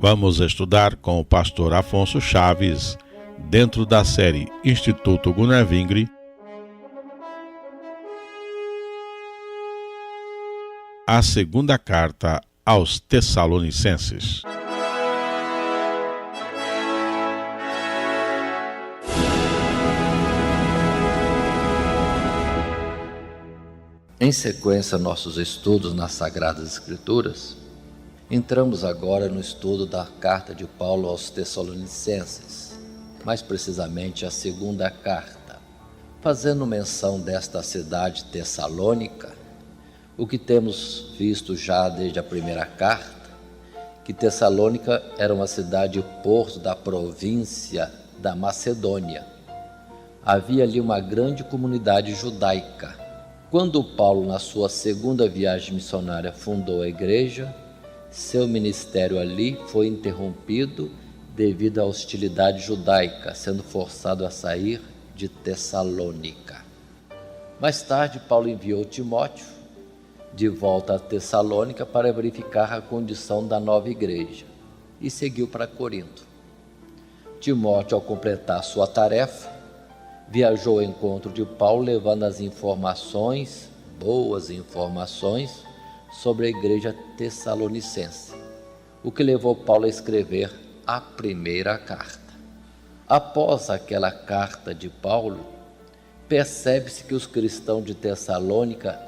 Vamos estudar com o pastor Afonso Chaves, dentro da série Instituto Gunnar Vingre, a segunda carta aos Tessalonicenses. Em sequência a nossos estudos nas Sagradas Escrituras, entramos agora no estudo da carta de Paulo aos Tessalonicenses, mais precisamente a segunda carta. Fazendo menção desta cidade Tessalônica, o que temos visto já desde a primeira carta, que Tessalônica era uma cidade-porto da província da Macedônia. Havia ali uma grande comunidade judaica. Quando Paulo, na sua segunda viagem missionária, fundou a igreja, seu ministério ali foi interrompido devido à hostilidade judaica, sendo forçado a sair de Tessalônica. Mais tarde, Paulo enviou Timóteo de volta a Tessalônica para verificar a condição da nova igreja e seguiu para Corinto. Timóteo, ao completar sua tarefa, viajou ao encontro de Paulo, levando as informações, boas informações, sobre a igreja tessalonicense, o que levou Paulo a escrever a primeira carta. Após aquela carta de Paulo, percebe-se que os cristãos de Tessalônica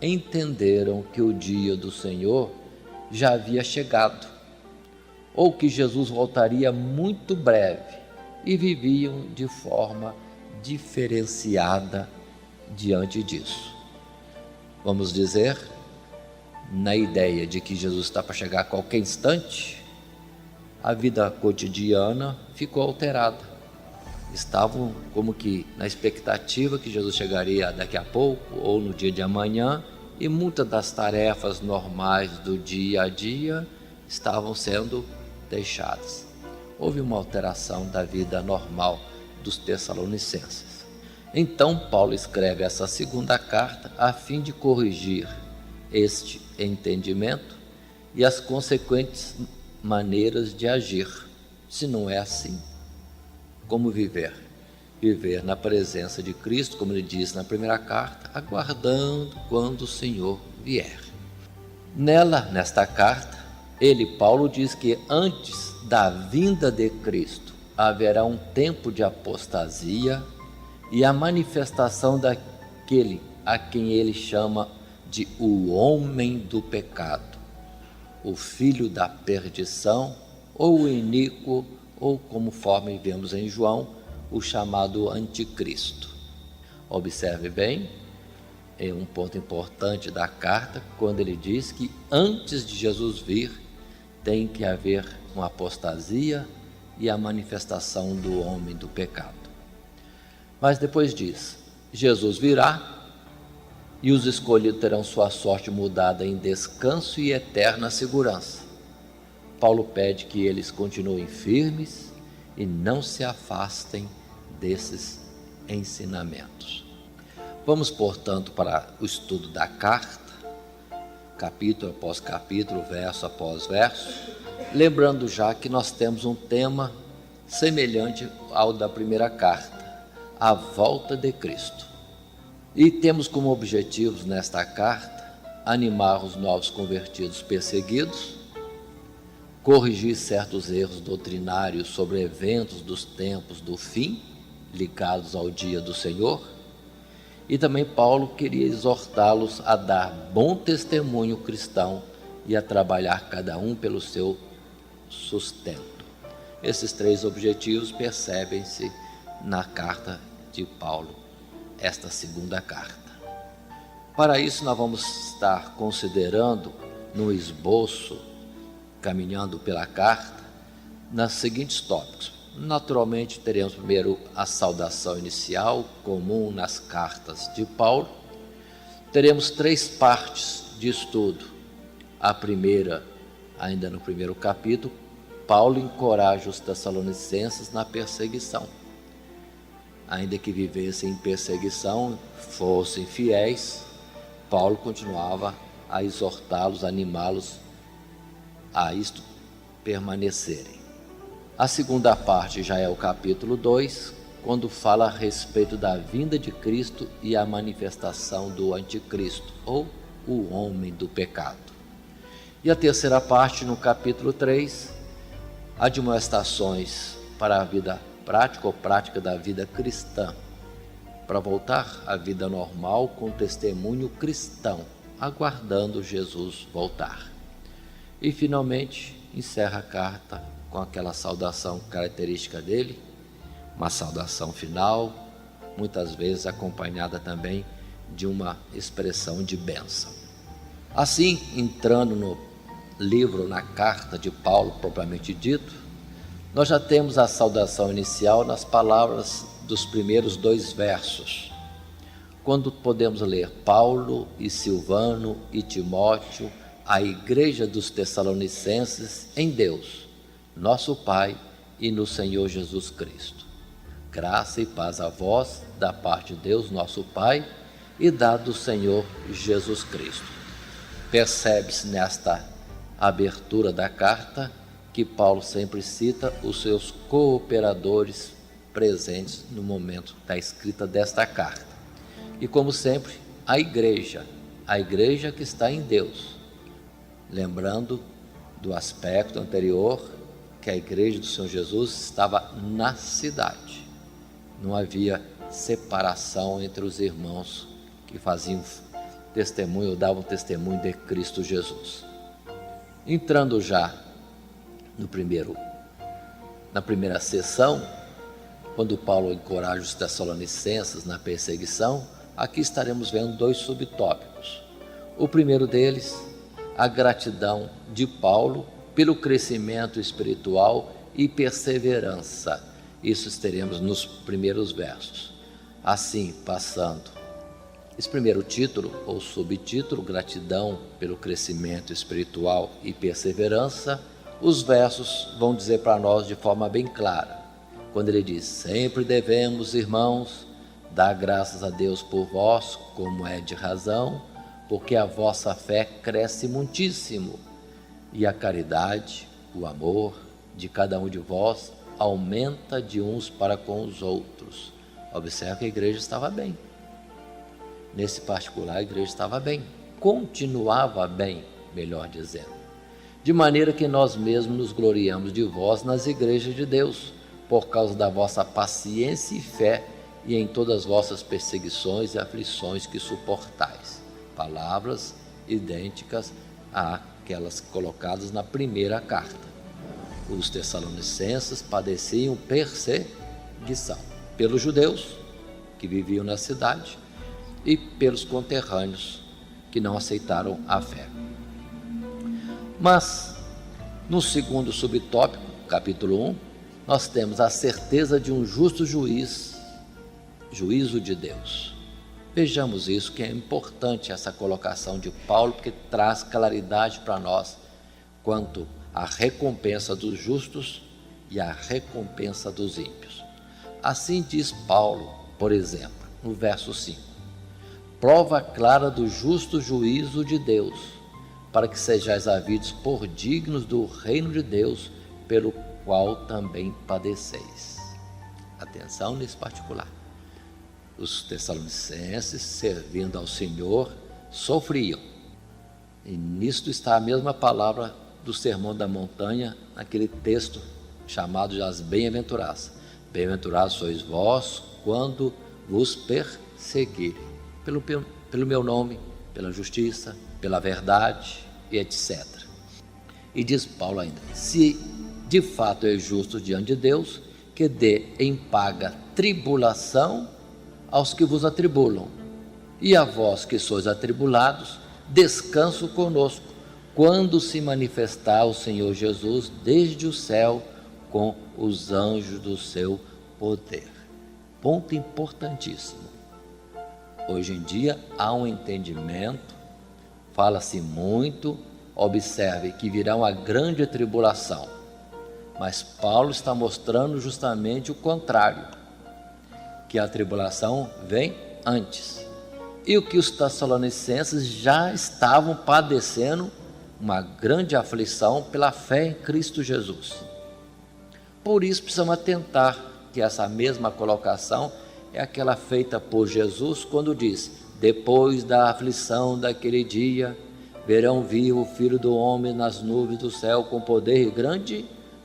entenderam que o dia do Senhor já havia chegado, ou que Jesus voltaria muito breve, e viviam de forma diferenciada diante disso. Vamos dizer, na ideia de que Jesus está para chegar a qualquer instante, a vida cotidiana ficou alterada. Estavam como que na expectativa que Jesus chegaria daqui a pouco ou no dia de amanhã, e muitas das tarefas normais do dia a dia estavam sendo deixadas. Houve uma alteração da vida normal dos Tessalonicenses. Então Paulo escreve essa segunda carta a fim de corrigir este entendimento e as consequentes maneiras de agir. Se não é assim, como viver? Viver na presença de Cristo, como ele diz na primeira carta, aguardando quando o Senhor vier. Nesta carta, Paulo diz que antes da vinda de Cristo haverá um tempo de apostasia e a manifestação daquele a quem ele chama de o homem do pecado, o filho da perdição, ou o iníquo, ou conforme vemos em João, o chamado anticristo. Observe bem, é um ponto importante da carta, quando ele diz que antes de Jesus vir, tem que haver uma apostasia e a manifestação do homem do pecado. Mas depois diz, Jesus virá e os escolhidos terão sua sorte mudada em descanso e eterna segurança. Paulo pede que eles continuem firmes e não se afastem desses ensinamentos. Vamos, portanto, para o estudo da carta, capítulo após capítulo, verso após verso, lembrando já que nós temos um tema semelhante ao da primeira carta, a volta de Cristo. E temos como objetivos nesta carta animar os novos convertidos perseguidos, corrigir certos erros doutrinários sobre eventos dos tempos do fim, ligados ao dia do Senhor, e também Paulo queria exortá-los a dar bom testemunho cristão e a trabalhar cada um pelo seu sustento. Esses três objetivos percebem-se na carta de Paulo, esta segunda carta. Para isso nós vamos estar considerando no esboço, caminhando pela carta, nos seguintes tópicos. Naturalmente teremos primeiro a saudação inicial, comum nas cartas de Paulo. Teremos três partes de estudo. A primeira, ainda no primeiro capítulo, Paulo encoraja os tessalonicenses na perseguição. Ainda que vivessem em perseguição, fossem fiéis, Paulo continuava a exortá-los, a animá-los a isto permanecerem. A segunda parte já é o capítulo 2, quando fala a respeito da vinda de Cristo e a manifestação do anticristo, ou o homem do pecado. E a terceira parte, no capítulo 3, admoestações para a vida prática ou prática da vida cristã, para voltar à vida normal com testemunho cristão, aguardando Jesus voltar. E finalmente encerra a carta com aquela saudação característica dele, uma saudação final, muitas vezes acompanhada também de uma expressão de bênção. Assim, entrando no livro, na carta de Paulo propriamente dito, nós já temos a saudação inicial nas palavras dos primeiros 2 versos, quando podemos ler: Paulo e Silvano e Timóteo, a igreja dos Tessalonicenses, em Deus, nosso Pai e no Senhor Jesus Cristo. Graça e paz a vós, da parte de Deus, nosso Pai, e da do Senhor Jesus Cristo. Percebe-se nesta abertura da carta que Paulo sempre cita os seus cooperadores presentes no momento da escrita desta carta. E como sempre, a igreja que está em Deus, lembrando do aspecto anterior, que a igreja do Senhor Jesus estava na cidade. Não havia separação entre os irmãos que faziam testemunho ou davam testemunho de Cristo Jesus. Entrando já na primeira sessão, quando Paulo encoraja os Tessalonicenses na perseguição, aqui estaremos vendo 2 subtópicos. O primeiro deles, a gratidão de Paulo pelo crescimento espiritual e perseverança. Isso teremos nos primeiros versos. Assim, passando esse primeiro título ou subtítulo, gratidão pelo crescimento espiritual e perseverança, os versos vão dizer para nós de forma bem clara, quando ele diz: sempre devemos, irmãos, dar graças a Deus por vós, como é de razão, porque a vossa fé cresce muitíssimo, e a caridade, o amor de cada um de vós aumenta de uns para com os outros. Observe que a igreja estava bem. Nesse particular, a igreja estava bem, continuava bem, melhor dizendo. De maneira que nós mesmos nos gloriamos de vós nas igrejas de Deus, por causa da vossa paciência e fé, e em todas as vossas perseguições e aflições que suportais. Palavras idênticas àquelas colocadas na primeira carta. Os Tessalonicenses padeciam perseguição pelos judeus que viviam na cidade e pelos conterrâneos que não aceitaram a fé. Mas, no segundo subtópico, capítulo 1, nós temos a certeza de um justo juízo de Deus. Vejamos isso, que é importante essa colocação de Paulo, porque traz claridade para nós quanto à recompensa dos justos e à recompensa dos ímpios. Assim diz Paulo, por exemplo, no verso 5: prova clara do justo juízo de Deus, para que sejais havidos por dignos do reino de Deus, pelo qual também padeceis. Atenção nesse particular. Os Tessalonicenses, servindo ao Senhor, sofriam. E nisto está a mesma palavra do Sermão da Montanha, naquele texto chamado de as bem-aventuranças. Bem-aventurados sois vós quando vos perseguirem, pelo meu nome, pela justiça, pela verdade e etc. E diz Paulo ainda: se de fato é justo diante de Deus, que dê em paga tribulação aos que vos atribulam, e a vós que sois atribulados, descanso conosco, quando se manifestar o Senhor Jesus desde o céu com os anjos do seu poder. Ponto importantíssimo. Hoje em dia há um entendimento, fala-se muito, observe que virá uma grande tribulação, mas Paulo está mostrando justamente o contrário, que a tribulação vem antes. E o que os Tessalonicenses já estavam padecendo uma grande aflição pela fé em Cristo Jesus. Por isso precisamos atentar que essa mesma colocação é aquela feita por Jesus quando diz: depois da aflição daquele dia, verão vir o Filho do Homem nas nuvens do céu com poder e grande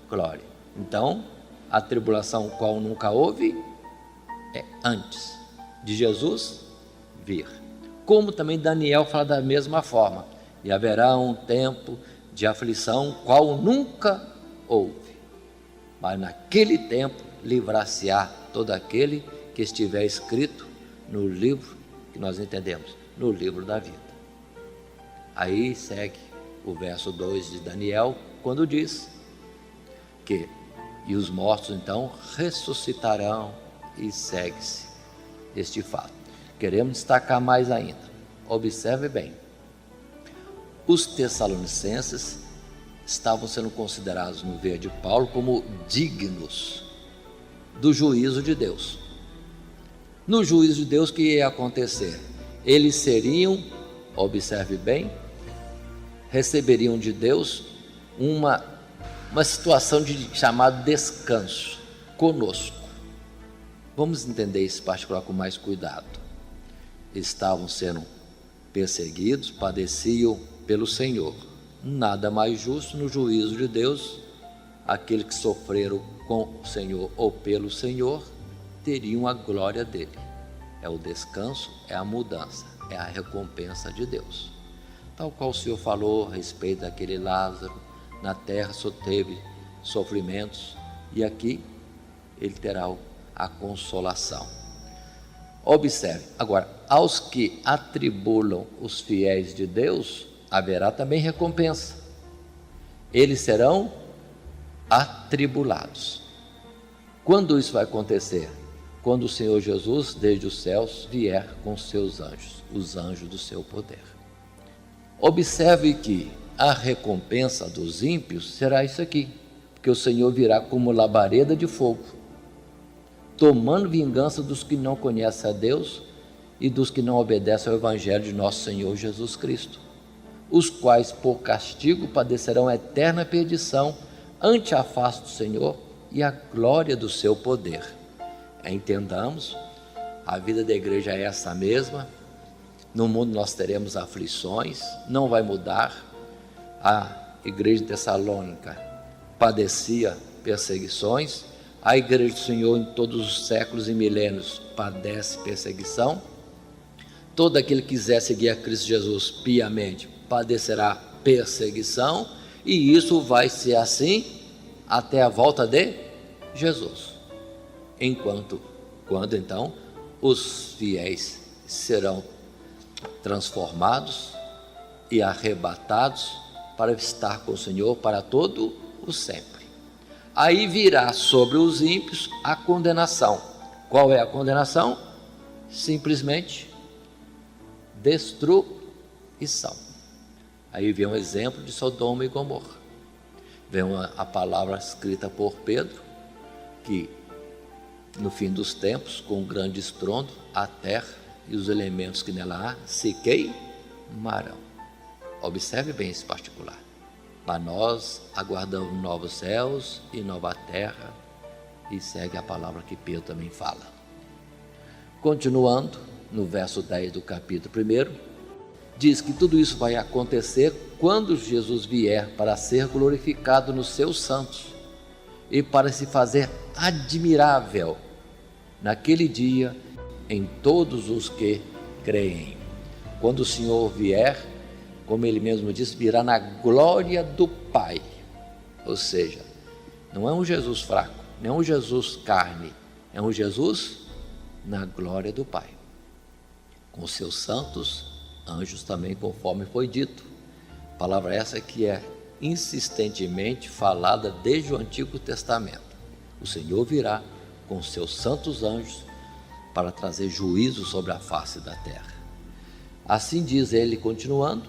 glória. Então, a tribulação qual nunca houve é antes de Jesus vir. Como também Daniel fala da mesma forma: e haverá um tempo de aflição qual nunca houve, mas naquele tempo livrar-se-á todo aquele que estiver escrito no livro que nós entendemos, no livro da vida. Aí segue o verso 2 de Daniel, quando diz que e os mortos então ressuscitarão, e segue-se este fato. Queremos destacar mais ainda. Observe bem. Os tessalonicenses estavam sendo considerados no ver de Paulo como dignos do juízo de Deus. No juízo de Deus, o que ia acontecer? Eles seriam, observe bem, receberiam de Deus uma situação de chamado descanso conosco. Vamos entender esse particular com mais cuidado. Estavam sendo perseguidos, padeciam pelo Senhor. Nada mais justo no juízo de Deus, aqueles que sofreram com o Senhor ou pelo Senhor, teriam a glória dele. É o descanso, é a mudança, é a recompensa de Deus. Tal qual o Senhor falou a respeito daquele Lázaro, na terra só teve sofrimentos, e aqui ele terá a consolação. Observe, agora, aos que atribulam os fiéis de Deus, haverá também recompensa. Eles serão atribulados. Quando isso vai acontecer? Quando o Senhor Jesus, desde os céus, vier com seus anjos, os anjos do seu poder. Observe que a recompensa dos ímpios será isso aqui, porque o Senhor virá como labareda de fogo, tomando vingança dos que não conhecem a Deus e dos que não obedecem ao Evangelho de nosso Senhor Jesus Cristo, os quais por castigo padecerão eterna perdição ante a face do Senhor e a glória do seu poder. Entendamos, a vida da igreja é essa mesma. No mundo nós teremos aflições, não vai mudar. A igreja de Tessalônica padecia perseguições, a igreja do Senhor em todos os séculos e milênios padece perseguição. Todo aquele que quiser seguir a Cristo Jesus piamente padecerá perseguição, e isso vai ser assim até a volta de Jesus. Quando então os fiéis serão transformados e arrebatados para estar com o Senhor para todo o sempre. Aí virá sobre os ímpios a condenação. Qual é a condenação? Simplesmente destruição. Aí vem um exemplo de Sodoma e Gomorra. Vem a palavra escrita por Pedro, que no fim dos tempos, com um grande estrondo, a terra e os elementos que nela há se queimarão. Observe bem esse particular. Mas nós aguardamos novos céus e nova terra, e segue a palavra que Pedro também fala. Continuando, no verso 10 do capítulo 1, diz que tudo isso vai acontecer quando Jesus vier para ser glorificado nos seus santos e para se fazer admirável naquele dia em todos os que creem. Quando o Senhor vier, como ele mesmo disse, virá na glória do Pai. Ou seja, não é um Jesus fraco, não é um Jesus carne, é um Jesus na glória do Pai, com seus santos anjos também, conforme foi dito. Palavra essa que é insistentemente falada desde o Antigo Testamento. O Senhor virá com seus santos anjos para trazer juízo sobre a face da terra. Assim diz ele, continuando: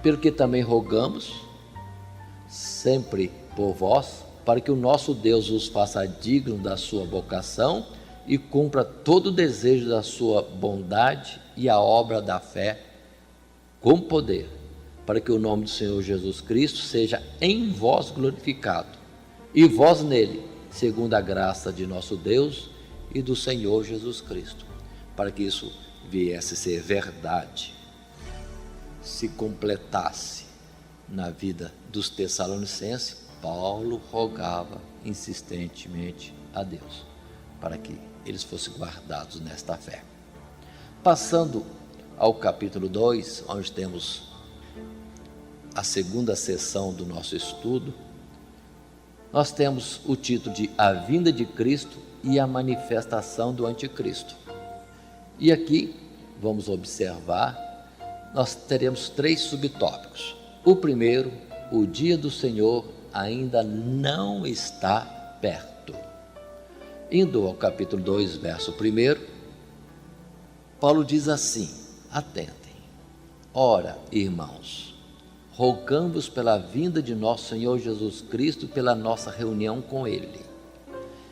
pelo que também rogamos sempre por vós, para que o nosso Deus os faça digno da sua vocação e cumpra todo o desejo da sua bondade e a obra da fé com poder, para que o nome do Senhor Jesus Cristo seja em vós glorificado, e vós nele, segundo a graça de nosso Deus e do Senhor Jesus Cristo, para que isso viesse a ser verdade, se completasse na vida dos Tessalonicenses. Paulo rogava insistentemente a Deus para que eles fossem guardados nesta fé. Passando ao capítulo 2, onde temos a segunda sessão do nosso estudo, nós temos o título de A Vinda de Cristo e a Manifestação do Anticristo. E aqui, vamos observar, nós teremos 3 subtópicos. O primeiro, o dia do Senhor ainda não está perto. Indo ao capítulo 2, verso 1, Paulo diz assim: atentem, ora, irmãos, rogamos pela vinda de nosso Senhor Jesus Cristo e pela nossa reunião com Ele,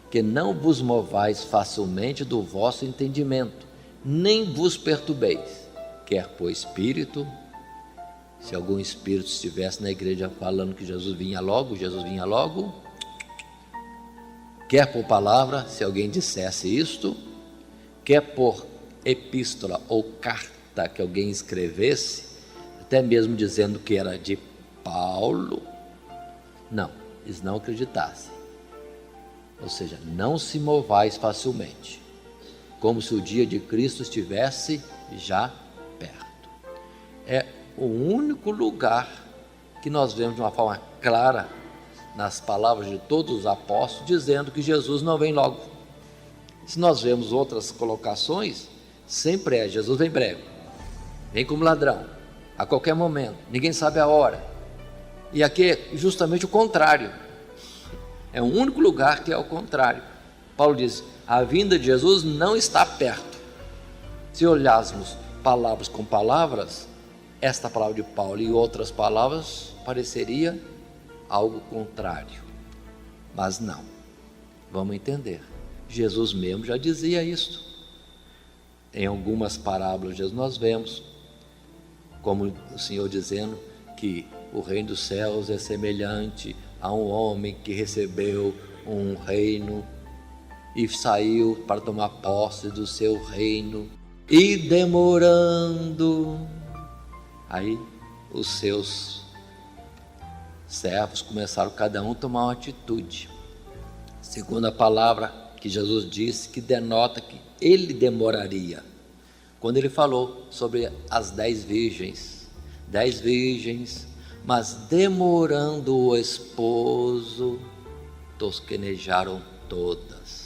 que não vos movais facilmente do vosso entendimento, nem vos perturbeis, quer por espírito. Se algum espírito estivesse na igreja falando que Jesus vinha logo, quer por palavra, se alguém dissesse isto, quer por epístola ou carta que alguém escrevesse, até mesmo dizendo que era de Paulo, não, eles não acreditassem. Ou seja, não se movais facilmente, como se o dia de Cristo estivesse já perto. É o único lugar que nós vemos de uma forma clara nas palavras de todos os apóstolos, dizendo que Jesus não vem logo. Se nós vemos outras colocações, sempre é: Jesus vem breve, vem como ladrão, a qualquer momento, ninguém sabe a hora. E aqui é justamente o contrário, é o único lugar que é o contrário. Paulo diz: a vinda de Jesus não está perto. Se olhássemos palavras com palavras, esta palavra de Paulo e outras palavras pareceria algo contrário, mas não. Vamos entender, Jesus mesmo já dizia isto. Em algumas parábolas nós vemos como o Senhor dizendo que o reino dos céus é semelhante a um homem que recebeu um reino e saiu para tomar posse do seu reino, e demorando, aí os seus servos começaram cada um a tomar uma atitude, segundo a palavra que Jesus disse, que denota que ele demoraria. Quando ele falou sobre as 10 virgens, mas demorando o esposo, tosquenejaram todas.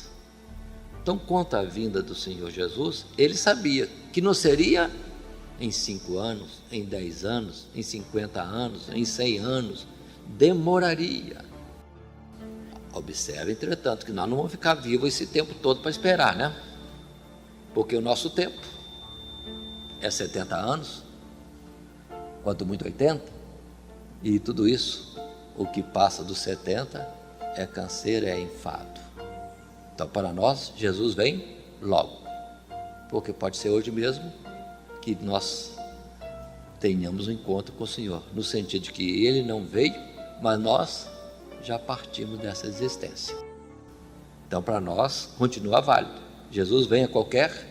Então, quanto à vinda do Senhor Jesus, ele sabia que não seria em 5 anos, em 10 anos, em 50 anos, em 100 anos, demoraria. Observe, entretanto, que nós não vamos ficar vivos esse tempo todo para esperar, né? Porque o nosso tempo é 70 anos, quanto muito 80, e tudo isso, o que passa dos 70 é canseiro, é enfado. Então, para nós, Jesus vem logo, porque pode ser hoje mesmo que nós tenhamos um encontro com o Senhor, no sentido de que Ele não veio, mas nós já partimos dessa existência. Então, para nós, continua válido. Jesus vem a qualquer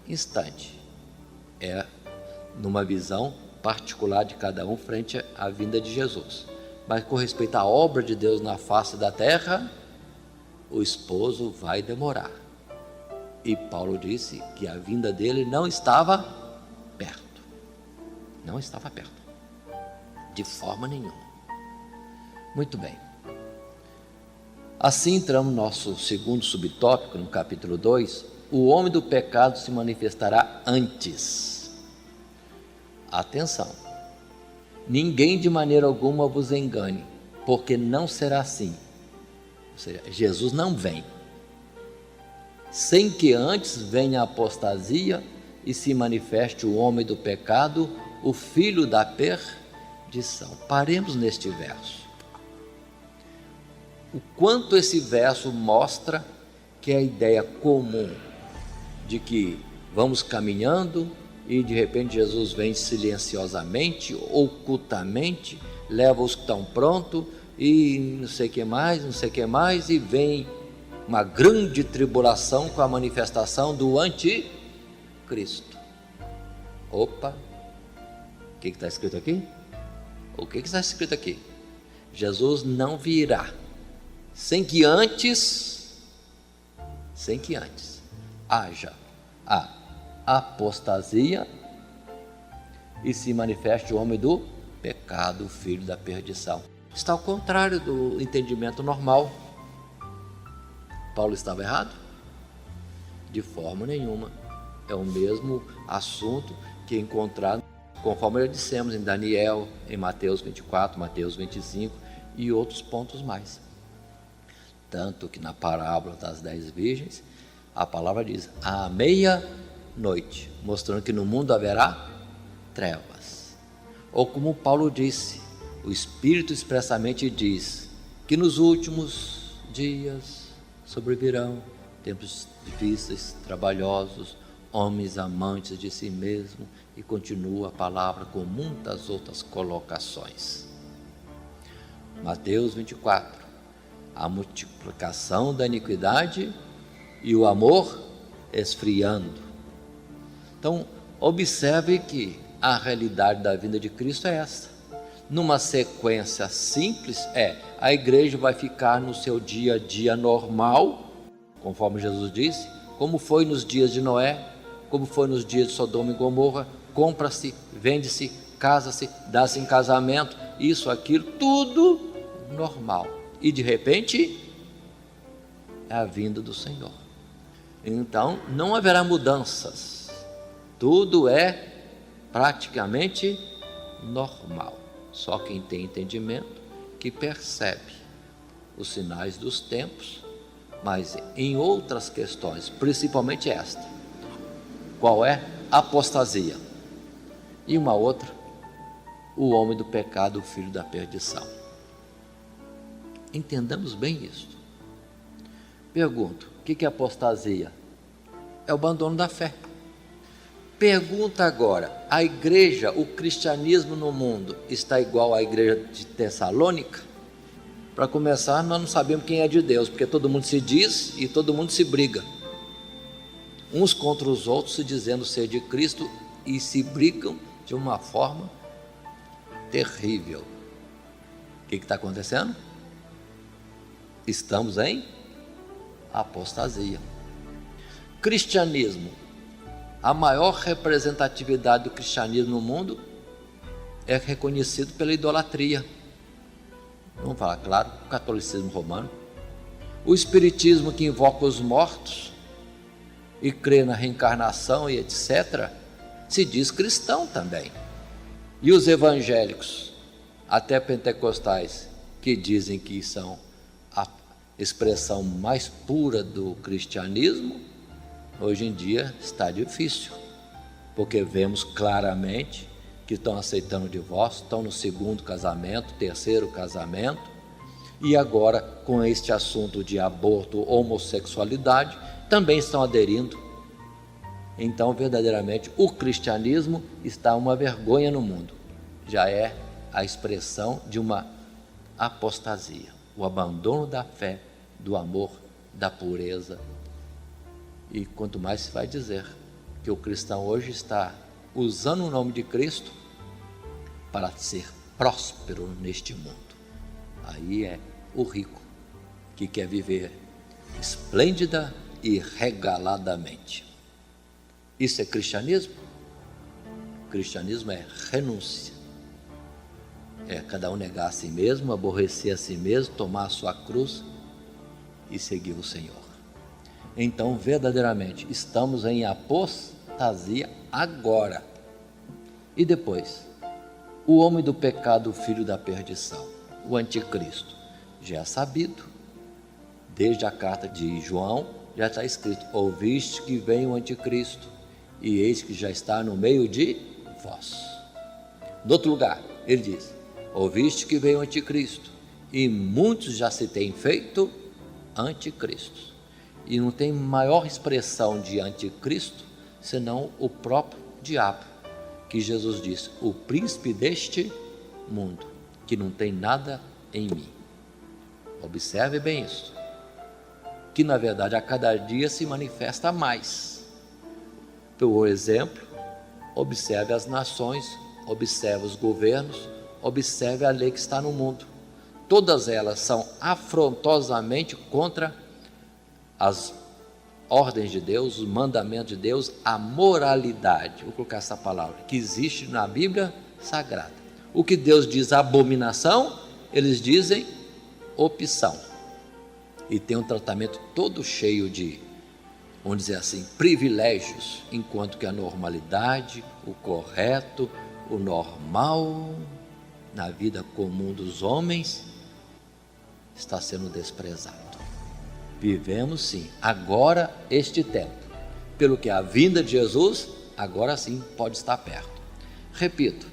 instante. É numa visão particular de cada um frente à vinda de Jesus. Mas com respeito à obra de Deus na face da terra, o esposo vai demorar. E Paulo disse que a vinda dele não estava perto. Não estava perto, de forma nenhuma. Muito bem. Assim entramos no nosso segundo subtópico, no capítulo 2, o homem do pecado se manifestará antes. Atenção, ninguém de maneira alguma vos engane, porque não será assim. Ou seja, Jesus não vem, sem que antes venha a apostasia e se manifeste o homem do pecado, o filho da perdição. Paremos neste verso. O quanto esse verso mostra que a ideia comum de que vamos caminhando e de repente Jesus vem silenciosamente, ocultamente, leva os que estão prontos e não sei o que mais, e vem uma grande tribulação com a manifestação do anticristo. Opa, o que está escrito aqui? O que está escrito aqui? Jesus não virá sem que antes haja a apostasia e se manifeste o homem do pecado, o filho da perdição. Está ao contrário do entendimento normal. Paulo estava errado? De forma nenhuma. É o mesmo assunto que é encontrado, conforme já dissemos, em Daniel, em Mateus 24, Mateus 25 e outros pontos mais. Tanto que na parábola das 10 virgens, a palavra diz, à meia-noite, mostrando que no mundo haverá trevas. Ou como Paulo disse, o Espírito expressamente diz que nos últimos dias sobrevirão tempos difíceis, trabalhosos, homens amantes de si mesmo, e continua a palavra com muitas outras colocações. Mateus 24, a multiplicação da iniquidade e o amor esfriando. Então, observe que a realidade da vinda de Cristo é essa. Numa sequência simples, a igreja vai ficar no seu dia a dia normal, conforme Jesus disse, como foi nos dias de Noé, como foi nos dias de Sodoma e Gomorra, compra-se, vende-se, casa-se, dá-se em casamento, isso, aquilo, tudo normal. E de repente, é a vinda do Senhor. Então, não haverá mudanças, tudo é praticamente normal. Só quem tem entendimento que percebe os sinais dos tempos, mas em outras questões, principalmente esta, qual é? Apostasia. E uma outra, o homem do pecado, o filho da perdição. Entendamos bem isso. Pergunto, o que é apostasia? É o abandono da fé. Pergunta agora, a igreja, o cristianismo no mundo está igual à igreja de Tessalônica? Para começar, nós não sabemos quem é de Deus, porque todo mundo se diz e todo mundo se briga. Uns contra os outros, se dizendo ser de Cristo, e se brigam de uma forma terrível. O que está acontecendo? Estamos em apostasia. Cristianismo. A maior representatividade do cristianismo no mundo é reconhecido pela idolatria. Vamos falar, claro, o catolicismo romano. O espiritismo, que invoca os mortos e crê na reencarnação e etc., se diz cristão também. E os evangélicos, até pentecostais, que dizem que são a expressão mais pura do cristianismo, hoje em dia está difícil, porque vemos claramente que estão aceitando o divórcio, estão no segundo casamento, terceiro casamento, e agora com este assunto de aborto, homossexualidade, também estão aderindo. Então, verdadeiramente, o cristianismo está uma vergonha no mundo. Já é a expressão de uma apostasia, o abandono da fé, do amor, da pureza. E quanto mais se vai dizer que o cristão hoje está usando o nome de Cristo para ser próspero neste mundo. Aí é o rico que quer viver esplêndida e regaladamente. Isso é cristianismo? Cristianismo é renúncia. É cada um negar a si mesmo, aborrecer a si mesmo, tomar a sua cruz e seguir o Senhor. Então, verdadeiramente, estamos em apostasia agora. E depois? O homem do pecado, o filho da perdição, o anticristo, já é sabido. Desde a carta de João, já está escrito: ouviste que vem o anticristo, e eis que já está no meio de vós. No outro lugar, ele diz: ouviste que vem o anticristo, e muitos já se têm feito anticristos. E não tem maior expressão de anticristo senão o próprio diabo, que Jesus disse, o príncipe deste mundo, que não tem nada em mim. Observe bem isso, que na verdade a cada dia se manifesta mais. Por exemplo, observe as nações, observe os governos, observe a lei que está no mundo. Todas elas são afrontosamente contra as ordens de Deus, os mandamentos de Deus, a moralidade, vou colocar essa palavra, que existe na Bíblia Sagrada. O que Deus diz abominação, eles dizem opção. E tem um tratamento todo cheio de, vamos dizer assim, privilégios, enquanto que a normalidade, o correto, o normal, na vida comum dos homens, está sendo desprezado. Vivemos sim, agora este tempo, pelo que a vinda de Jesus, agora sim pode estar perto. Repito,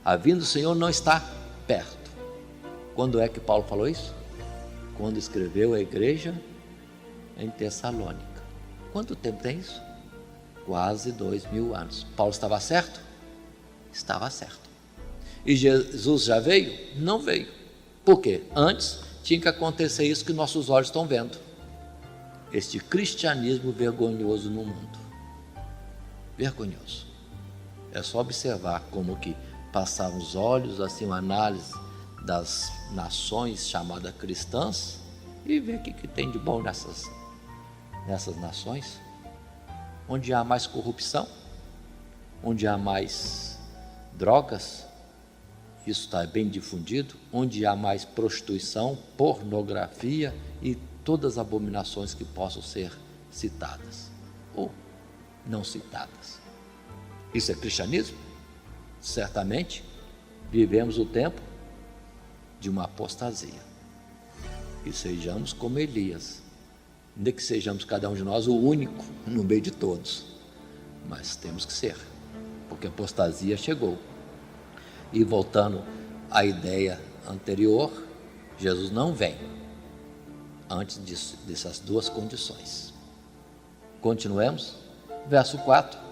a vinda do Senhor não está perto. Quando é que Paulo falou isso? Quando escreveu a igreja em Tessalônica. Quanto tempo tem isso? Quase 2000 anos. Paulo estava certo? Estava certo. E Jesus já veio? Não veio. Por quê? Antes tinha que acontecer isso que nossos olhos estão vendo. Este cristianismo vergonhoso no mundo. Vergonhoso. É só observar como que passavam os olhos, assim, uma análise das nações chamadas cristãs e ver o que tem de bom nessas nações, onde há mais corrupção, onde há mais drogas, isso está bem difundido, onde há mais prostituição, pornografia e todas as abominações que possam ser citadas ou não citadas. Isso é cristianismo? Certamente vivemos o tempo de uma apostasia. Que sejamos como Elias, nem que sejamos cada um de nós o único no meio de todos, mas temos que ser, porque a apostasia chegou. E voltando à ideia anterior, Jesus não vem antes dessas duas condições. Continuemos, verso 4.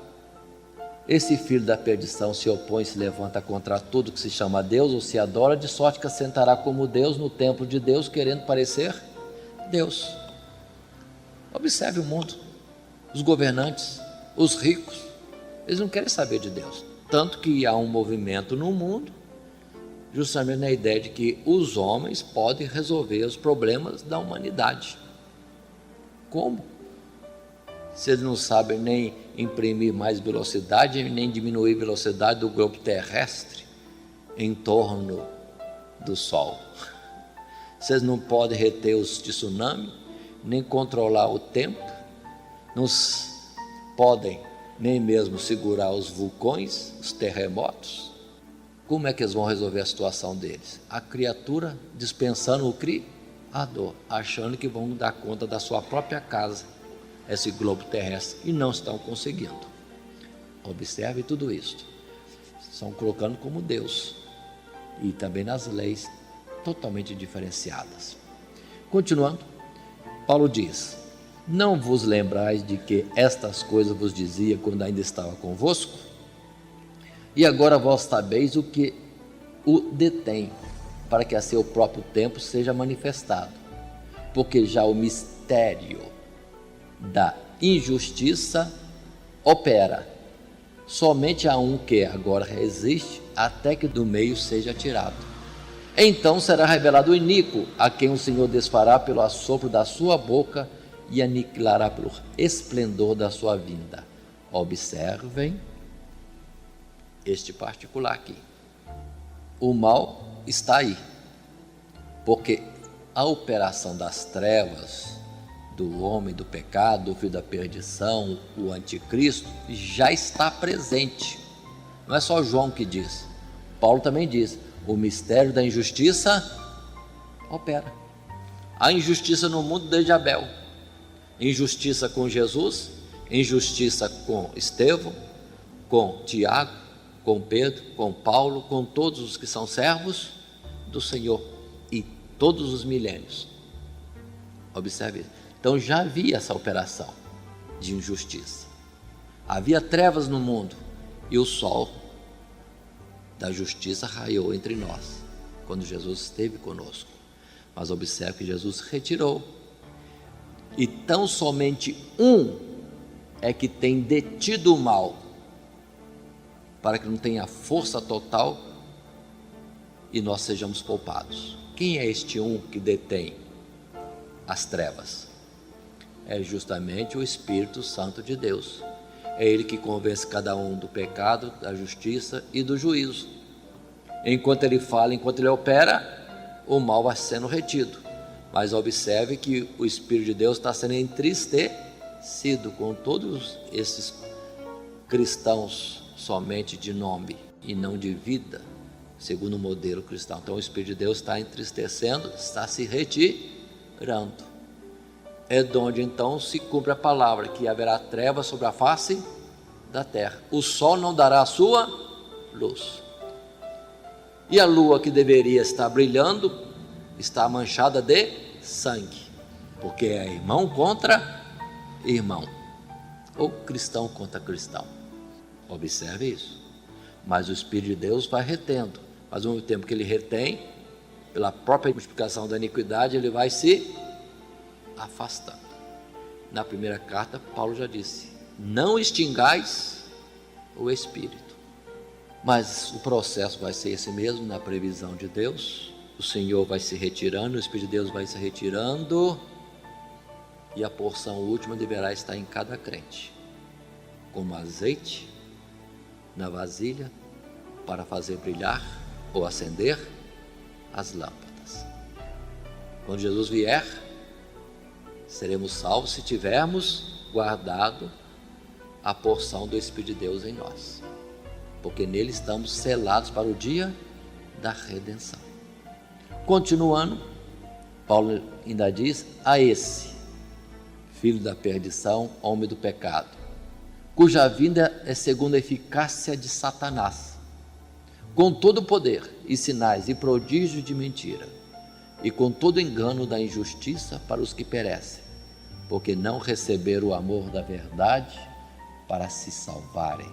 Esse filho da perdição se opõe e se levanta contra tudo que se chama Deus ou se adora, de sorte que assentará como Deus no templo de Deus, querendo parecer Deus. Observe o mundo, os governantes, os ricos, eles não querem saber de Deus. Tanto que há um movimento no mundo, justamente na ideia de que os homens podem resolver os problemas da humanidade. Como? Se eles não sabem nem imprimir mais velocidade, nem diminuir a velocidade do globo terrestre em torno do Sol. Se eles não podem reter os tsunamis, nem controlar o tempo, não podem nem mesmo segurar os vulcões, os terremotos, como é que eles vão resolver a situação deles? A criatura dispensando o Criador, achando que vão dar conta da sua própria casa, esse globo terrestre, e não estão conseguindo. Observe tudo isso. Estão colocando como Deus, e também nas leis totalmente diferenciadas. Continuando, Paulo diz: não vos lembrais de que estas coisas vos dizia quando ainda estava convosco? E agora vós sabeis o que o detém, para que a seu próprio tempo seja manifestado. Porque já o mistério da injustiça opera. Somente há um que agora resiste, até que do meio seja tirado. Então será revelado o iníquo, a quem o Senhor desfará pelo assopro da sua boca e aniquilará pelo esplendor da sua vinda. Observem este particular aqui. O mal está aí, porque a operação das trevas, do homem, do pecado, do filho da perdição, o anticristo, já está presente. Não é só João que diz, Paulo também diz, o mistério da injustiça opera. Há injustiça no mundo desde Abel, injustiça com Jesus, injustiça com Estevão, com Tiago, com Pedro, com Paulo, com todos os que são servos do Senhor e todos os milênios. Observe isso. Então já havia essa operação de injustiça. Havia trevas no mundo e o sol da justiça raiou entre nós, quando Jesus esteve conosco. Mas observe que Jesus se retirou. E tão somente um é que tem detido o mal, para que não tenha força total e nós sejamos poupados. Quem é este um que detém as trevas? É justamente o Espírito Santo de Deus. É Ele que convence cada um do pecado, da justiça e do juízo. Enquanto Ele fala, enquanto Ele opera, o mal vai sendo retido. Mas observe que o Espírito de Deus está sendo entristecido com todos esses cristãos somente de nome e não de vida, segundo o modelo cristão. Então o Espírito de Deus está entristecendo, está se retirando. É de onde então se cumpre a palavra, que haverá trevas sobre a face da terra. O sol não dará a sua luz. E a lua, que deveria estar brilhando, está manchada de sangue, porque é irmão contra irmão, ou cristão contra cristão. Observe isso. Mas o Espírito de Deus vai retendo, mas ao mesmo tempo que ele retém, pela própria multiplicação da iniquidade, ele vai se afastando. Na primeira carta, Paulo já disse: não extingais o Espírito. Mas o processo vai ser esse mesmo, na previsão de Deus. O Senhor vai se retirando, o Espírito de Deus vai se retirando, e a porção última deverá estar em cada crente, como azeite na vasilha, para fazer brilhar ou acender as lâmpadas. Quando Jesus vier, seremos salvos se tivermos guardado a porção do Espírito de Deus em nós, porque nele estamos selados para o dia da redenção. Continuando, Paulo ainda diz: a esse, filho da perdição, homem do pecado, cuja vinda é segundo a eficácia de Satanás, com todo o poder e sinais e prodígios de mentira, e com todo engano da injustiça para os que perecem, porque não receberam o amor da verdade para se salvarem.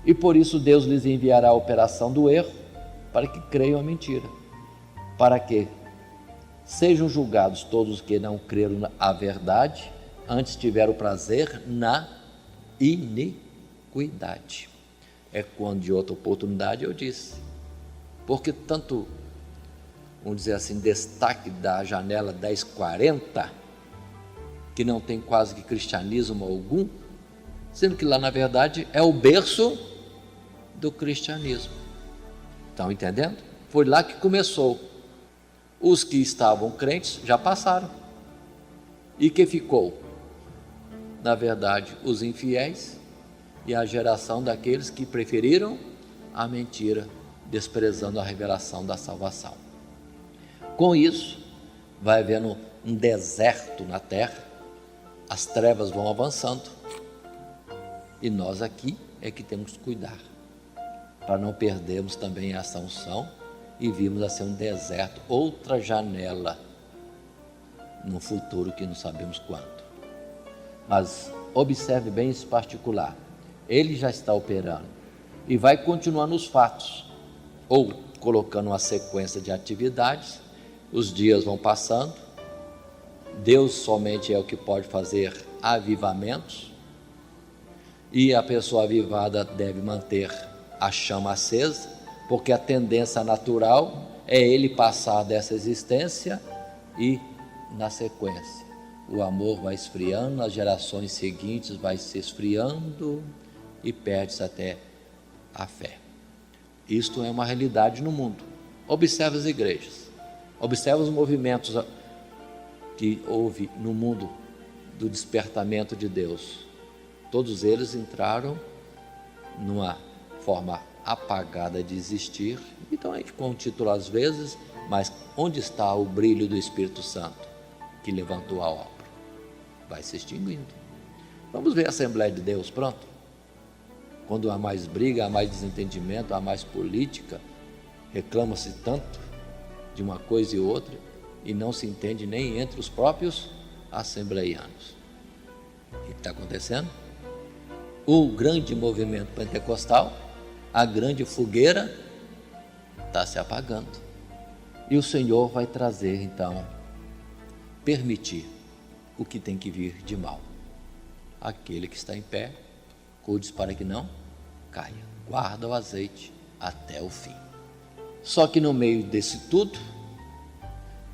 E por isso Deus lhes enviará a operação do erro, para que creiam a mentira, para que sejam julgados todos os que não creram a verdade, antes tiveram prazer na iniquidade. É quando, de outra oportunidade, eu disse: porque tanto, vamos dizer assim, destaque da janela 1040, que não tem quase que cristianismo algum, sendo que lá na verdade é o berço do cristianismo. Estão entendendo? Foi lá que começou. Os que estavam crentes já passaram. E que ficou? Na verdade, os infiéis e a geração daqueles que preferiram a mentira, desprezando a revelação da salvação. Com isso, vai havendo um deserto na terra, as trevas vão avançando, e nós aqui é que temos que cuidar, para não perdermos também essa unção e virmos a ser um deserto, outra janela no futuro que não sabemos quando. Mas observe bem esse particular. Ele já está operando e vai continuando os fatos, ou colocando uma sequência de atividades. Os dias vão passando, Deus somente é o que pode fazer avivamentos, e a pessoa avivada deve manter a chama acesa, porque a tendência natural é ele passar dessa existência e, na sequência, o amor vai esfriando, nas gerações seguintes vai se esfriando e perde-se até a fé. Isto é uma realidade no mundo. Observe as igrejas, observe os movimentos que houve no mundo do despertamento de Deus. Todos eles entraram numa forma apagada de existir. Então a gente com o título às vezes, mas onde está o brilho do Espírito Santo que levantou a obra? Vai se extinguindo. Vamos ver a Assembleia de Deus, pronto? Quando há mais briga, há mais desentendimento, há mais política, reclama-se tanto de uma coisa e outra e não se entende nem entre os próprios assembleianos. O que está acontecendo? o grande movimento pentecostal, a grande fogueira está se apagando. E o Senhor vai trazer, então, permitir o que tem que vir de mal. Aquele que está em pé, cuide para que não caia. Guarda o azeite até o fim. Só que no meio desse tudo,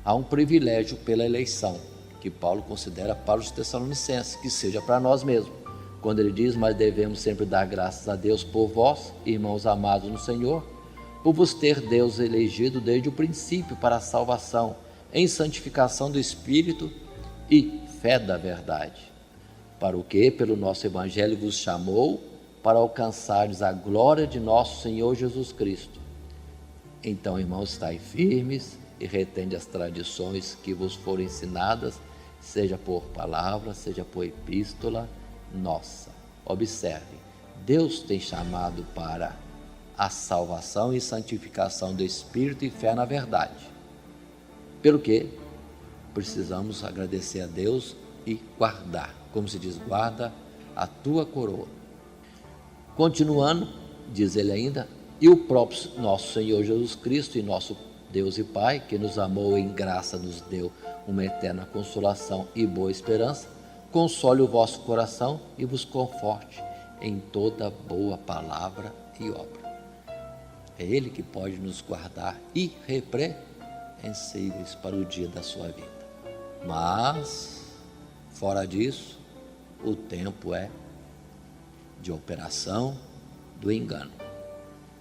há um privilégio pela eleição, que Paulo considera para os Tessalonicenses, que seja para nós mesmos. Quando ele diz: mas devemos sempre dar graças a Deus por vós, irmãos amados no Senhor, por vos ter Deus elegido desde o princípio para a salvação, em santificação do Espírito e fé da verdade, para o que pelo nosso Evangelho vos chamou, para alcançardes a glória de nosso Senhor Jesus Cristo. Então, irmãos, estai firmes e retende as tradições que vos foram ensinadas, seja por palavra, seja por epístola nossa. Observe, Deus tem chamado para a salvação e santificação do Espírito e fé na verdade. Pelo que precisamos agradecer a Deus e guardar, como se diz, guarda a tua coroa. Continuando, diz ele ainda: e o próprio nosso Senhor Jesus Cristo e nosso Deus e Pai, que nos amou em graça, nos deu uma eterna consolação e boa esperança, console o vosso coração e vos conforte em toda boa palavra e obra. É Ele que pode nos guardar irrepreensíveis para o dia da sua vida. Mas, fora disso, o tempo é de operação do engano.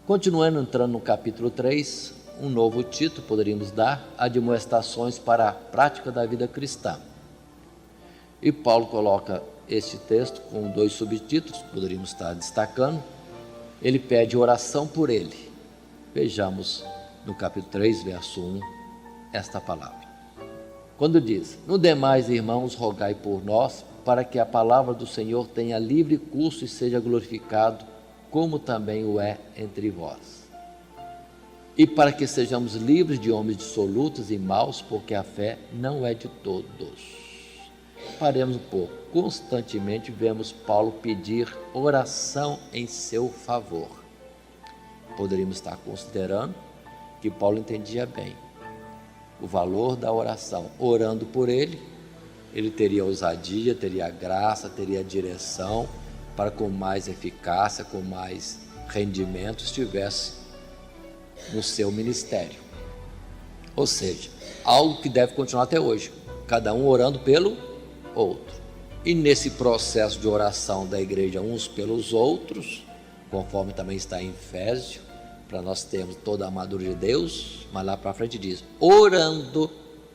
Continuando, entrando no capítulo 3, um novo título poderíamos dar: Admoestações para a prática da vida cristã. E Paulo coloca este texto com 2 subtítulos, poderíamos estar destacando. Ele pede oração por ele. Vejamos no capítulo 3, verso 1, esta palavra. Quando diz: no demais, irmãos, rogai por nós, para que a palavra do Senhor tenha livre curso e seja glorificado, como também o é entre vós. E para que sejamos livres de homens dissolutos e maus, porque a fé não é de todos. Paremos um pouco. Constantemente vemos Paulo pedir oração em seu favor. Poderíamos estar considerando que Paulo entendia bem o valor da oração. Orando por ele, ele teria ousadia, teria graça, teria direção para, com mais eficácia, com mais rendimento, estivesse no seu ministério. Ou seja, algo que deve continuar até hoje, cada um orando pelo outro. E nesse processo de oração da igreja uns pelos outros, conforme também está em Efésios, para nós termos toda a armadura de Deus, mas lá para frente diz: orando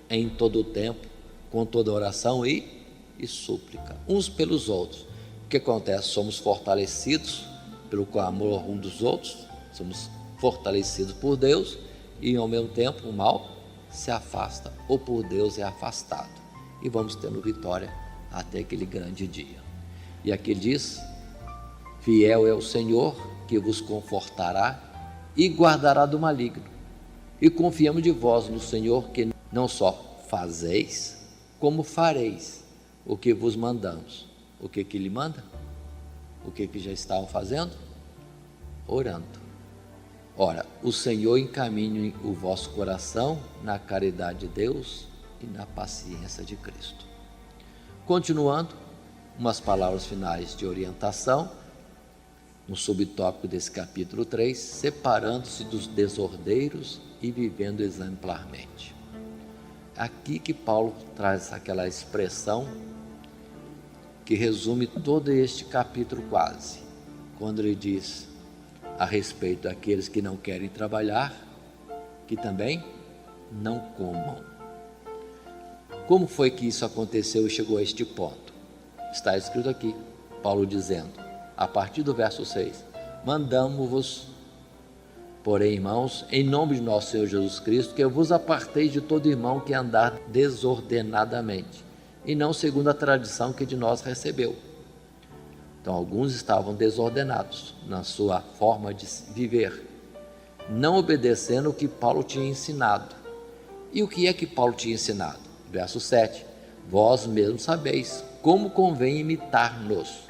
em todo o tempo, com toda oração e súplica, uns pelos outros. O que acontece? Somos fortalecidos pelo amor um dos outros, somos fortalecidos por Deus, e ao mesmo tempo o mal se afasta, ou por Deus é afastado, e vamos tendo vitória até aquele grande dia. E aqui ele diz: fiel é o Senhor, que vos confortará e guardará do maligno. E confiamos de vós no Senhor, que não só fazeis, como fareis o que vos mandamos. O que ele manda? O que já estavam fazendo? Orando. Ora, o Senhor encaminhe o vosso coração na caridade de Deus e na paciência de Cristo. Continuando, umas palavras finais de orientação, no subtópico desse capítulo 3, separando-se dos desordeiros e vivendo exemplarmente. Aqui que Paulo traz aquela expressão que resume todo este capítulo quase, quando ele diz a respeito daqueles que não querem trabalhar, que também não comam. Como foi que isso aconteceu e chegou a este ponto? Está escrito aqui, Paulo dizendo, a partir do verso 6, mandamo-vos, porém, irmãos, em nome de nosso Senhor Jesus Cristo, que eu vos aparteis de todo irmão que andar desordenadamente, e não segundo a tradição que de nós recebeu. Então, alguns estavam desordenados na sua forma de viver, não obedecendo o que Paulo tinha ensinado. E o que é que Paulo tinha ensinado? Verso 7, vós mesmos sabeis como convém imitar-nos,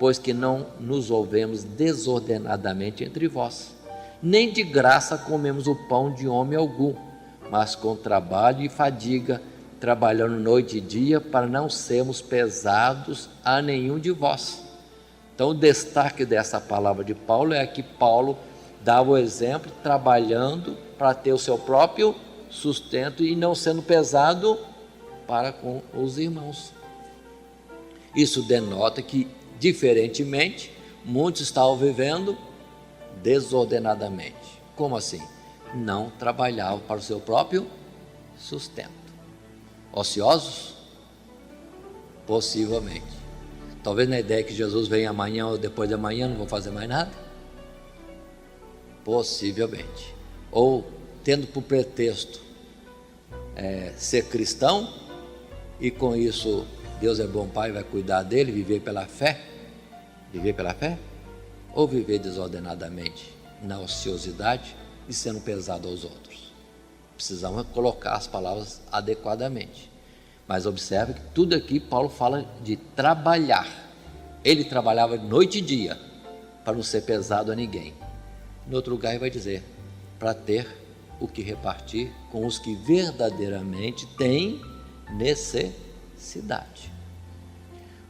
pois que não nos ouvemos desordenadamente entre vós, nem de graça comemos o pão de homem algum, mas com trabalho e fadiga, trabalhando noite e dia, para não sermos pesados a nenhum de vós. Então o destaque dessa palavra de Paulo é que Paulo dava o exemplo trabalhando para ter o seu próprio sustento e não sendo pesado para com os irmãos. Isso denota que, diferentemente, muitos estavam vivendo desordenadamente. Como assim? Não trabalhavam para o seu próprio sustento. Ociosos? Possivelmente. Talvez na ideia que Jesus vem amanhã ou depois de amanhã, não vou fazer mais nada. Possivelmente. Ou tendo por pretexto ser cristão, e com isso Deus é bom pai, vai cuidar dele, viver pela fé. Viver pela fé? Ou viver desordenadamente, na ociosidade e sendo pesado aos outros. Precisamos colocar as palavras adequadamente. Mas observe que tudo aqui Paulo fala de trabalhar. Ele trabalhava noite e dia para não ser pesado a ninguém. Em outro lugar ele vai dizer, para ter o que repartir com os que verdadeiramente têm necessidade.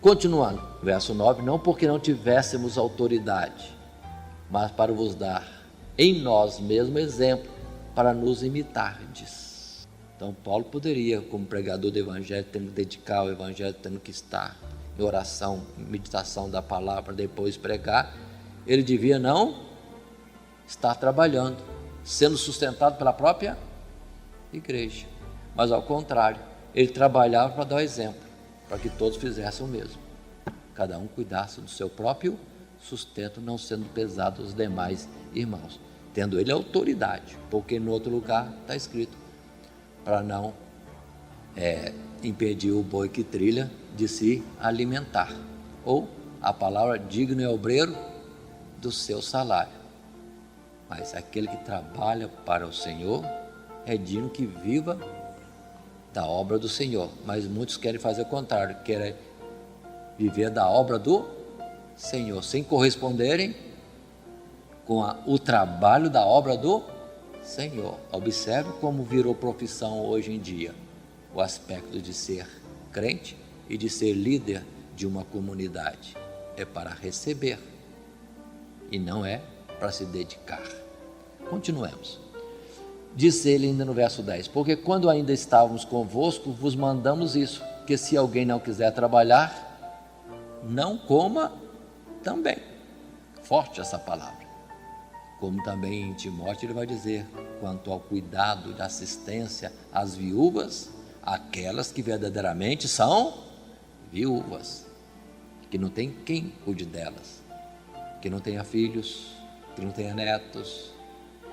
Continuando, verso 9, não porque não tivéssemos autoridade, mas para vos dar em nós mesmo exemplo, para nos imitardes. Então Paulo poderia, como pregador do evangelho, tendo que dedicar ao evangelho, tendo que estar em oração, meditação da palavra, depois pregar, ele devia não estar trabalhando, sendo sustentado pela própria igreja, mas ao contrário, ele trabalhava para dar o exemplo, para que todos fizessem o mesmo, cada um cuidasse do seu próprio sustento, não sendo pesado aos demais irmãos, tendo ele autoridade, porque no outro lugar está escrito, para não impedir o boi que trilha de se alimentar, ou a palavra digno é obreiro do seu salário, mas aquele que trabalha para o Senhor é digno que viva da obra do Senhor, mas muitos querem fazer o contrário, querem viver da obra do Senhor, sem corresponderem com o trabalho da obra do Senhor. Observe como virou profissão hoje em dia, o aspecto de ser crente e de ser líder de uma comunidade, é para receber e não é para se dedicar. Continuemos. Disse ele ainda no verso 10, porque quando ainda estávamos convosco, vos mandamos isso, que se alguém não quiser trabalhar, não coma também. Forte essa palavra. Como também em Timóteo ele vai dizer, quanto ao cuidado e assistência às viúvas, aquelas que verdadeiramente são viúvas, que não tem quem cuide delas, que não tenha filhos, que não tenha netos,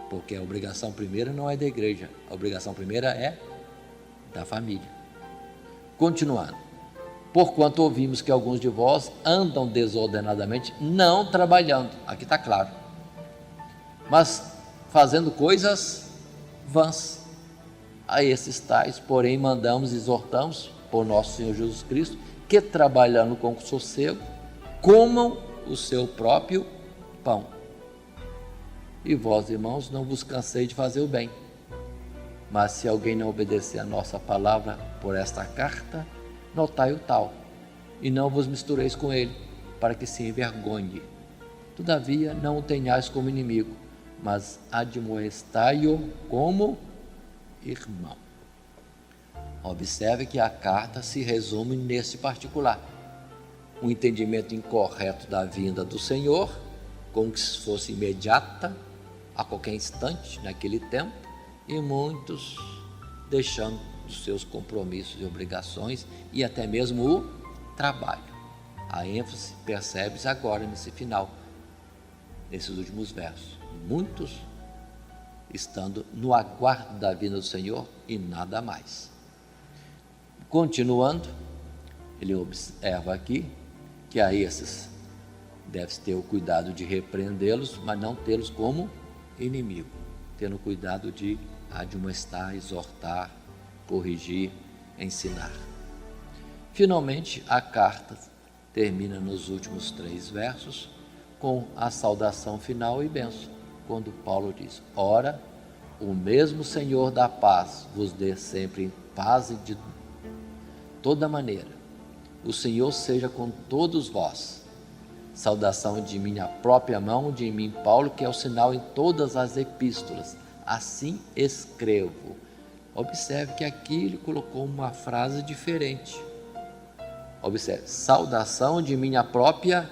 porque a obrigação primeira não é da igreja, a obrigação primeira é da família. Continuando, porquanto ouvimos que alguns de vós andam desordenadamente, não trabalhando, aqui está claro, mas fazendo coisas vãs. A esses tais, porém, mandamos e exortamos por nosso Senhor Jesus Cristo, que trabalhando com sossego, comam o seu próprio pão. E vós, irmãos, não vos canseis de fazer o bem. Mas se alguém não obedecer a nossa palavra por esta carta, notai o tal, e não vos mistureis com ele, para que se envergonhe. Todavia, não o tenhais como inimigo, mas admoestai-o como irmão. Observe que a carta se resume nesse particular. Um entendimento incorreto da vinda do Senhor, como que se fosse imediata, a qualquer instante, naquele tempo, e muitos deixando os seus compromissos e obrigações e até mesmo o trabalho. A ênfase percebe-se agora nesse final, nesses últimos versos. Muitos estando no aguardo da vinda do Senhor e nada mais. Continuando, ele observa aqui que a esses deve-se ter o cuidado de repreendê-los, mas não tê-los como inimigo, tendo cuidado de admoestar, exortar, corrigir, ensinar. Finalmente, a carta termina nos últimos 3 versos com a saudação final e bênção, quando Paulo diz: ora, o mesmo Senhor da paz vos dê sempre em paz e de toda maneira. O Senhor seja com todos vós. Saudação de minha própria mão, de mim, Paulo, que é o sinal em todas as epístolas. Assim escrevo. Observe que aqui ele colocou uma frase diferente. Observe, saudação de minha própria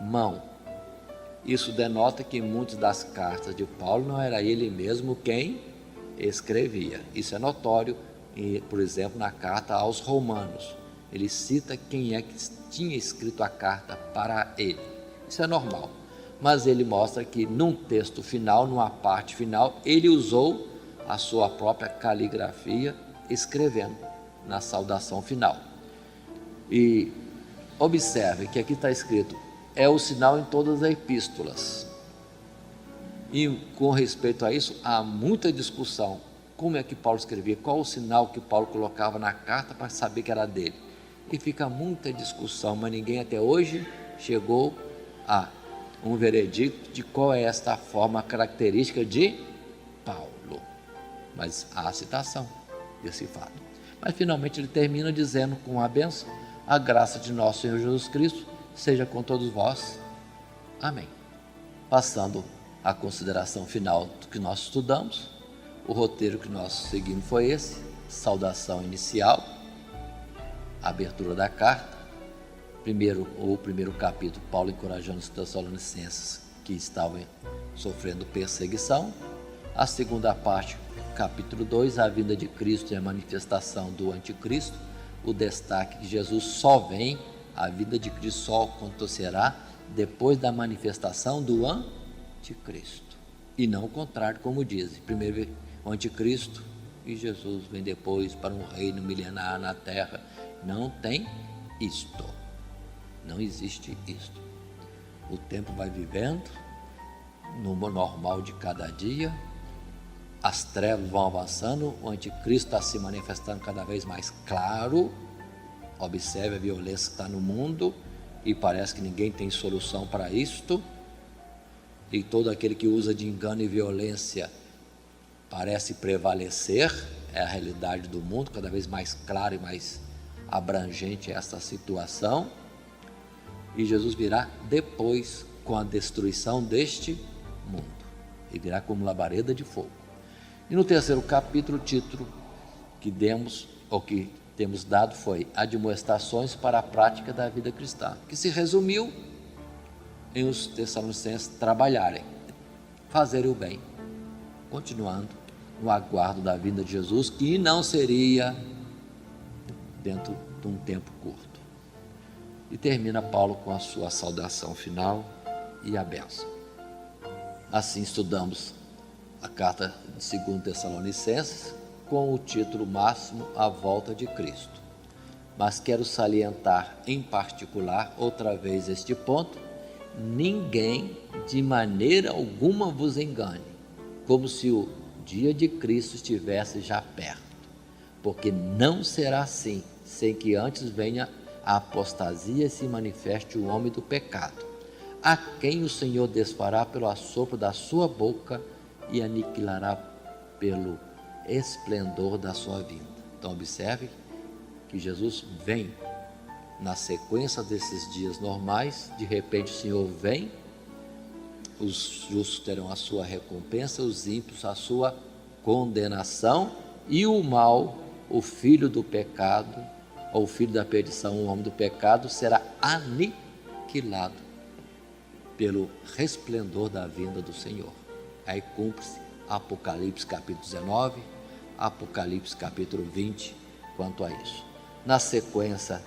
mão. Isso denota que em muitas das cartas de Paulo não era ele mesmo quem escrevia. Isso é notório, por exemplo, na carta aos Romanos. Ele cita quem é que tinha escrito a carta para ele. Isso é normal. Mas ele mostra que num texto final, numa parte final, ele usou a sua própria caligrafia escrevendo na saudação final. E observe que aqui está escrito: é o sinal em todas as epístolas. E com respeito a isso, há muita discussão. Como é que Paulo escrevia? Qual o sinal que Paulo colocava na carta para saber que era dele? E fica muita discussão, mas ninguém até hoje chegou a um veredicto de qual é esta forma característica de Paulo. Mas há a citação desse fato. Mas finalmente ele termina dizendo com a bênção: a graça de nosso Senhor Jesus Cristo seja com todos vós. Amém. Passando à consideração final do que nós estudamos, o roteiro que nós seguimos foi esse: saudação inicial, abertura da carta, o primeiro capítulo, Paulo encorajando os Tessalonicenses que estavam sofrendo perseguição. A segunda parte, capítulo 2, a vinda de Cristo e a manifestação do anticristo, o destaque que Jesus só vem, a vinda de Cristo só acontecerá depois da manifestação do anticristo, e não o contrário, como dizem, primeiro o anticristo e Jesus vem depois para um reino milenar na terra. Não tem isto, não existe isto. O tempo vai vivendo no normal de cada dia, as trevas vão avançando, o anticristo está se manifestando cada vez mais claro. Observe a violência que está no mundo e parece que ninguém tem solução para isto, e todo aquele que usa de engano e violência parece prevalecer. É a realidade do mundo, cada vez mais clara e mais abrangente essa situação, e Jesus virá depois com a destruição deste mundo, e virá como labareda de fogo. E no terceiro capítulo, o título que demos, ou que temos dado, foi Admoestações para a Prática da Vida Cristã, que se resumiu em os Tessalonicenses trabalharem, fazerem o bem, continuando no aguardo da vinda de Jesus, que não seria dentro de um tempo curto. E termina Paulo com a sua saudação final e a bênção. Assim estudamos a carta de 2 Tessalonicenses com o título máximo A Volta de Cristo. Mas quero salientar em particular outra vez este ponto: ninguém de maneira alguma vos engane, como se o dia de Cristo estivesse já perto, porque não será assim, sem que antes venha a apostasia e se manifeste o homem do pecado, a quem o Senhor desfará pelo assopro da sua boca e aniquilará pelo esplendor da sua vinda. Então observe que Jesus vem na sequência desses dias normais. De repente o Senhor vem, os justos terão a sua recompensa, os ímpios a sua condenação, e o mal, o filho do pecado, ou o filho da perdição, o homem do pecado, será aniquilado pelo resplendor da vinda do Senhor. Aí cumpre-se Apocalipse capítulo 19, Apocalipse capítulo 20 quanto a isso. Na sequência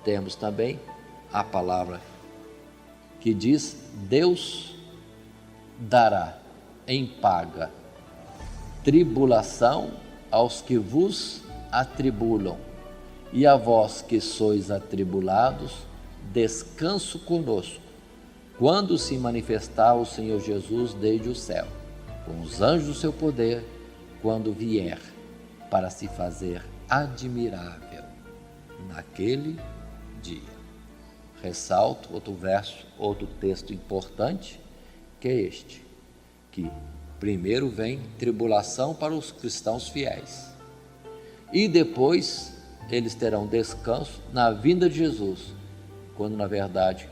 temos também a palavra que diz: Deus dará em paga tribulação aos que vos atribulam, e a vós que sois atribulados, descanso conosco, quando se manifestar o Senhor Jesus desde o céu, com os anjos do seu poder, quando vier para se fazer admirável naquele dia. ressalto, outro verso, outro texto importante, que é este, que primeiro vem tribulação para os cristãos fiéis, e depois eles terão descanso na vinda de Jesus, quando na verdade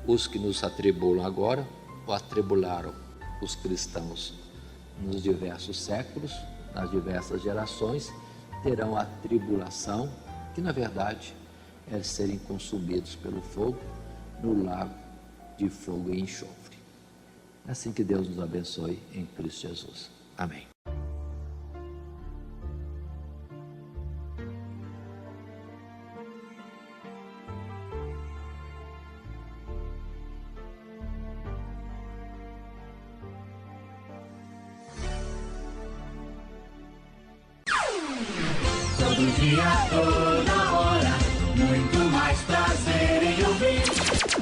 os que nos atribulam agora, ou atribularam os cristãos nos diversos séculos, nas diversas gerações, terão a tribulação, que na verdade é serem consumidos pelo fogo no lago de fogo e enxofre. É assim que Deus nos abençoe em Cristo Jesus. Amém. Todo dia, toda hora, muito mais prazer em ouvir.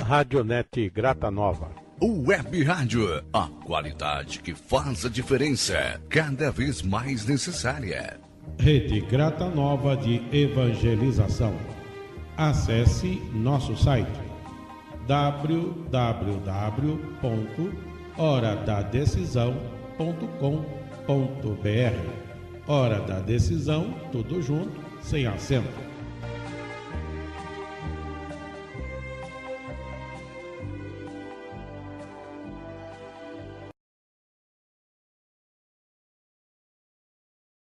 Radionete Grata Nova. Web Rádio, a qualidade que faz a diferença, cada vez mais necessária. Rede Grata Nova de Evangelização. Acesse nosso site www.horadadecisão.com.br. Hora da Decisão, tudo junto, sem acento.